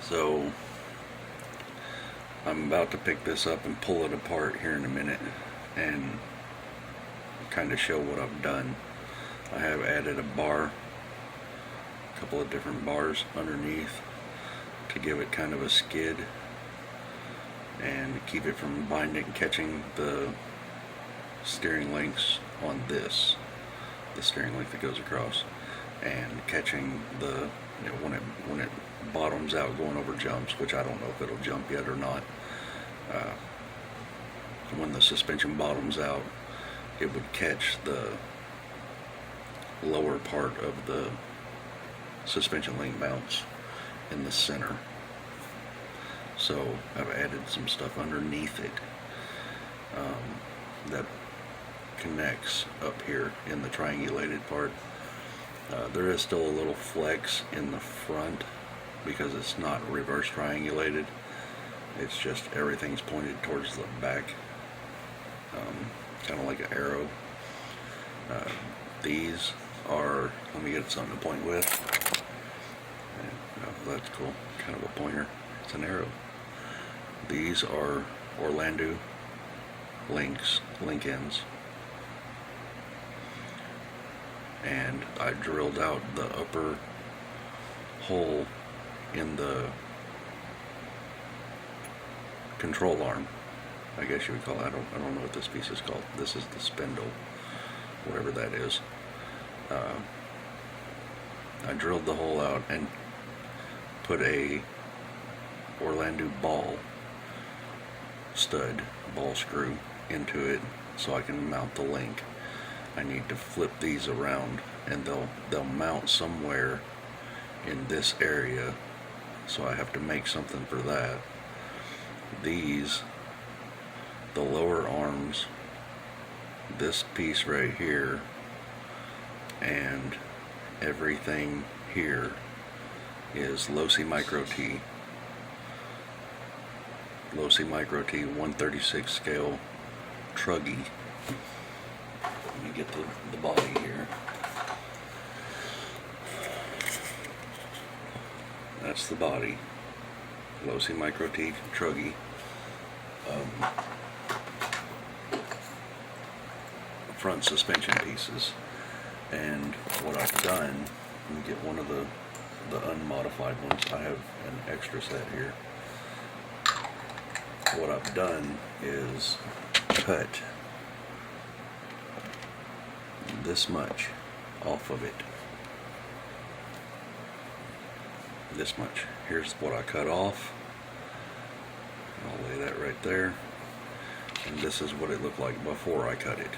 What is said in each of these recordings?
So I'm about to pick this up and pull it apart here in a minute and kind of show what I've done. I have added a bar, a couple of different bars underneath to give it kind of a skid and keep it from binding, catching the steering links on this, the steering link that goes across, and catching the, when it bottoms out going over jumps, which I don't know if it'll jump yet or not. When the suspension bottoms out, it would catch the lower part of the suspension link mounts in the center. So I've added some stuff underneath it that connects up here in the triangulated part. There is still a little flex in the front because it's not reverse triangulated. It's just everything's pointed towards the back, kind of like an arrow. These are, let me get something to point with. Oh, that's cool, kind of a pointer. It's an arrow. These are Orlando link ends, and I drilled out the upper hole in the control arm, I guess you would call it. I don't know what this piece is called. This is the spindle, whatever that is. I drilled the hole out and put a Orlando ball screw into it so I can mount the link. I need to flip these around and they'll mount somewhere in this area, so I have to make something for that. These, the lower arms, this piece right here, and everything here is Losi Micro T 136 scale truggy. Let me get the body here. That's the body, Losi Micro T truggy. Front suspension pieces. And what I've done, let me get one of the unmodified ones. I have an extra set here. What I've done is cut this much off of it. This much. Here's what I cut off. I'll lay that right there. And this is what it looked like before I cut it.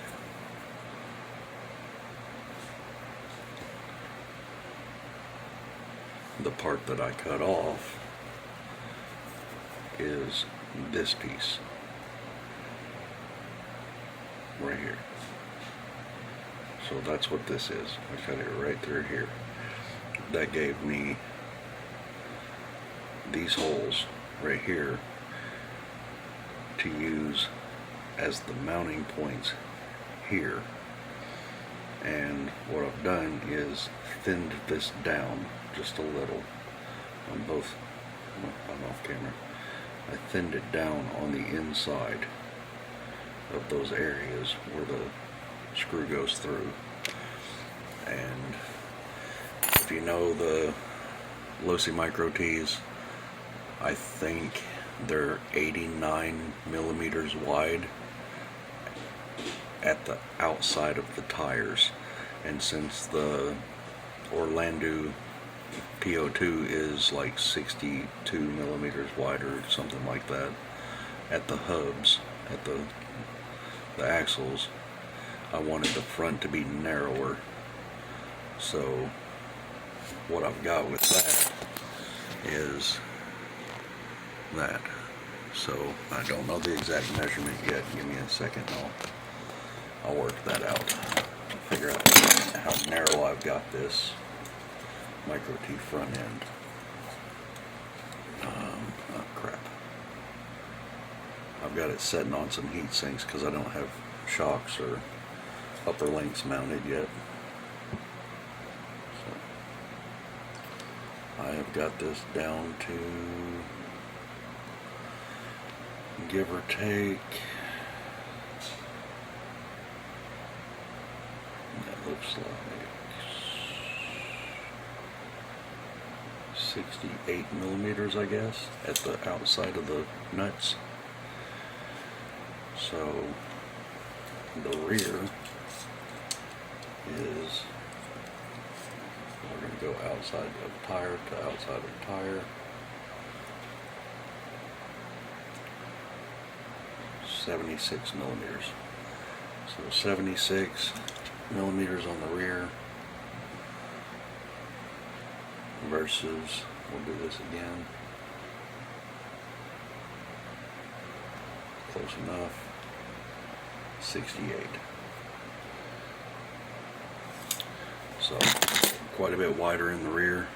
The part that I cut off is this piece right here. So that's what this is. I cut it right through here. That gave me these holes right here to use as the mounting points here. And what I've done is thinned this down just a little on both. I'm off camera. I thinned it down on the inside of those areas where the screw goes through. And if you know the Losi Micro T's, I think they're 89 millimeters wide at the outside of the tires, and since the Orlando PO2 is like 62 millimeters wide or something like that at the hubs, at the axles, I wanted the front to be narrower. So what I've got with that is that. So I don't know the exact measurement yet. Give me a second, I'll work that out. Figure out how narrow I've got this Micro T front end. Oh crap. I've got it setting on some heat sinks because I don't have shocks or upper links mounted yet. I have got this down to, give or take, that looks like 68 millimeters, I guess, at the outside of the nuts. So the rear is, we're going to go outside of tire to outside of tire. 76 millimeters. So 76 millimeters on the rear versus, we'll do this again, close enough, 68. So quite a bit wider in the rear.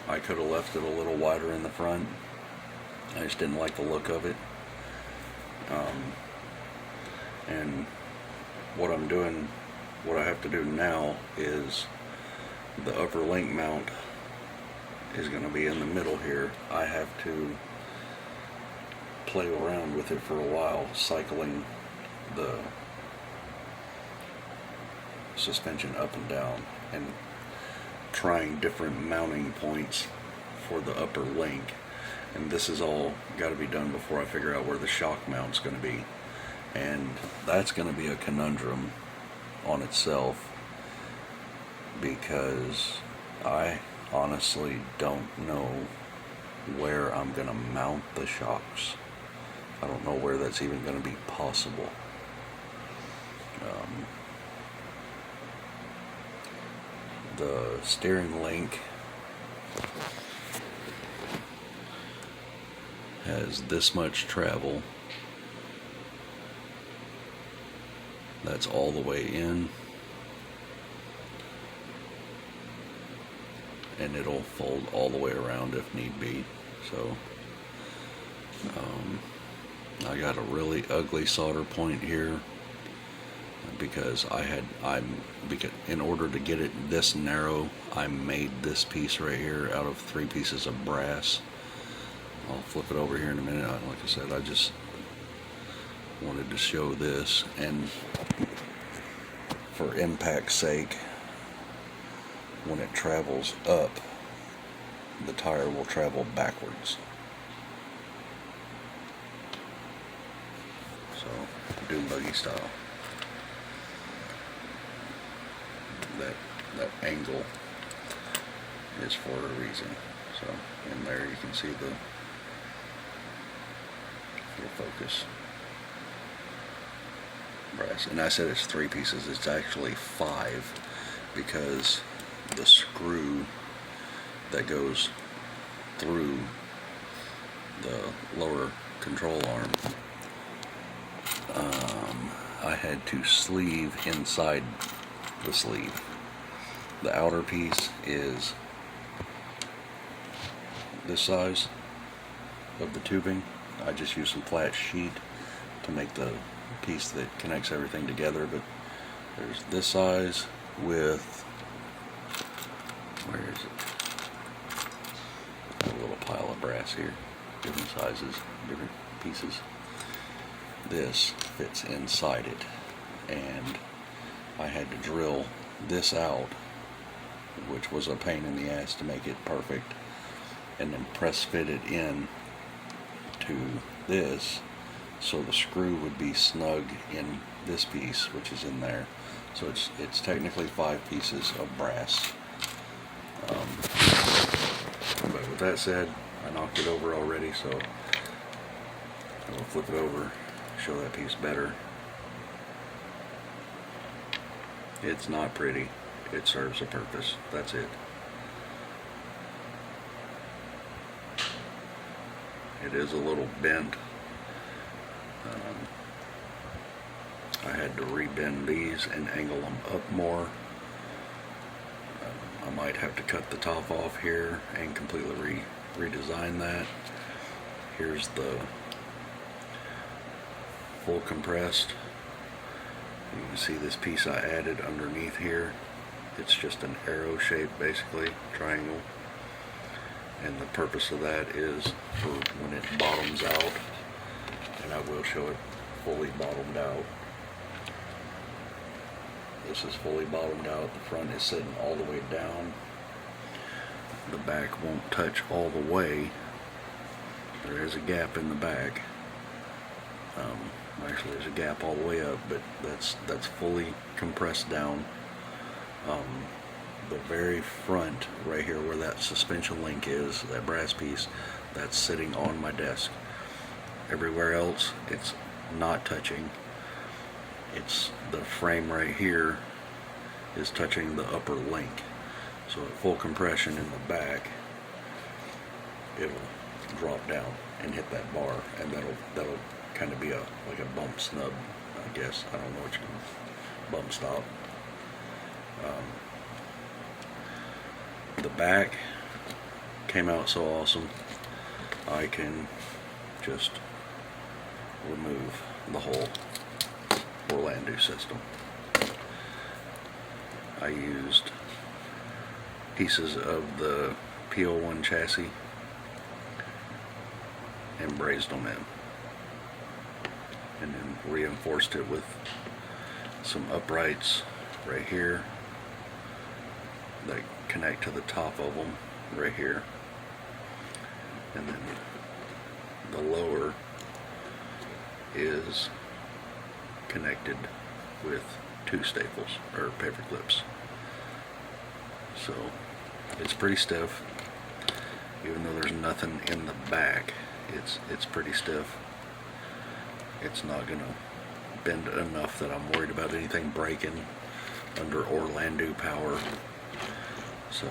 I could have left it a little wider in the front. I just didn't like the look of it. And what I'm doing, what I have to do now is the upper link mount is going to be in the middle here. I have to play around with it for a while, cycling the suspension up and down and trying different mounting points for the upper link. And this is all got to be done before I figure out where the shock mount's going to be. And that's going to be a conundrum on itself, because I honestly don't know where I'm going to mount the shocks. I don't know where that's even going to be possible. The steering link has this much travel. That's all the way in, and it'll fold all the way around if need be. So I got a really ugly solder point here because because in order to get it this narrow, I made this piece right here out of 3 pieces of brass. I'll flip it over here in a minute. Like I said, I just wanted to show this, and for impact's sake, when it travels up, the tire will travel backwards. So, dune buggy style. That angle is for a reason. So, in there you can see the focus brass. And I said it's 3 pieces, it's actually 5, because the screw that goes through the lower control arm, I had to sleeve inside the sleeve. The outer piece is this size of the tubing. I just used some flat sheet to make the piece that connects everything together, but there's this size with, where is it? A little pile of brass here, different sizes, different pieces. This fits inside it, and I had to drill this out, which was a pain in the ass to make it perfect, and then press fit it in to this so the screw would be snug in this piece, which is in there. So it's technically 5 pieces of brass. But with that said, I knocked it over already, so I will flip it over, show that piece better. It's not pretty. It serves a purpose. That's it. It is a little bent. I had to rebend these and angle them up more. I might have to cut the top off here and completely redesign that. Here's the full compressed. You can see this piece I added underneath here It's just an arrow shape, basically, triangle. And the purpose of that is for when it bottoms out, and I will show it fully bottomed out. This is fully bottomed out. The front is sitting all the way down. The back won't touch all the way. There is a gap in the back. Actually, there's a gap all the way up, but that's fully compressed down. The very front, right here where that suspension link is, that brass piece, that's sitting on my desk. Everywhere else, it's not touching. It's the frame right here is touching the upper link. So at full compression in the back, it'll drop down and hit that bar, and that'll kind of be like a bump snub, I guess. I don't know what you call bump stop. The back came out so awesome. I can just remove the whole Orlando system. I used pieces of the PO1 chassis and brazed them in, and then reinforced it with some uprights right here that connect to the top of them right here, and then the lower is connected with 2 staples or paper clips. So it's pretty stiff, even though there's nothing in the back. It's pretty stiff. It's not gonna bend enough that I'm worried about anything breaking under Orlando power. So